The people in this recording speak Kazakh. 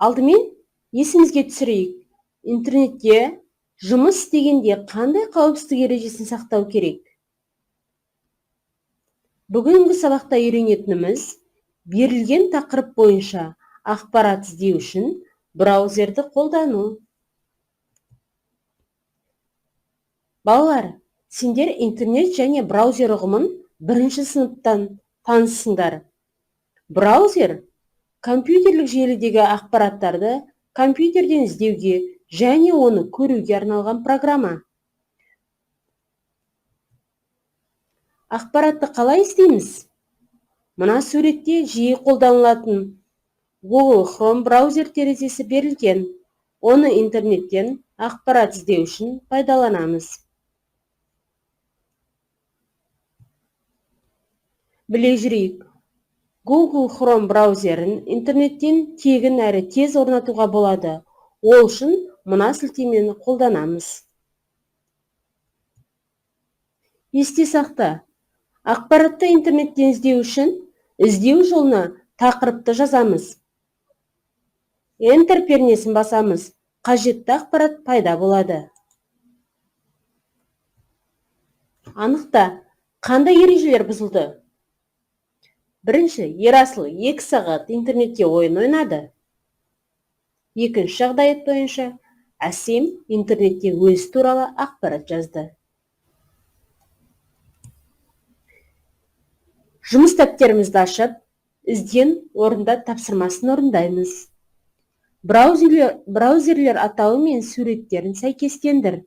Алдымен есімізге түсірейік. Интернетте жұмыс істегенде қандай қауіпсіздік ережесін сақтау керек? Бүгінгі сабақта үйренетініміз берілген тақырып бойынша ақпарат іздеу үшін браузерді қолдану. Балалар, сендер интернет және браузер ұғымын бірінші сыныптан танысыңдар. Браузер компьютерлік желідегі ақпараттарды компьютерден іздеуге және оны көруге арналған программа. Ақпаратты қалай іздейміз? Мына суретте жиі қолданылатын Google Chrome браузер терезесі берілген. Оны интернеттен ақпарат іздеу үшін пайдаланамыз. Біле жүрейік. Google Chrome браузерін интернеттен тегін әрі тез орнатуға болады. Ол үшін мына сілтемені қолданамыз. Есте сақта, ақпаратты интернеттен іздеу үшін іздеу жолына тақырыпты жазамыз. Enter пернесін басамыз. Қажетті ақпарат пайда болады. Анықта, қандай ережелер бұзылды? Бірінші, Ерасыл 2 сағат интернетте ойын ойнады. Екінші жағдайы бойынша Әсем интернетте өз туралы ақпарат жазды. Жұмыс дәптерімізді ашып, ізден орында тапсырмасын орындаймыз. Браузерлер атауы мен суреттерін сәйкестендір.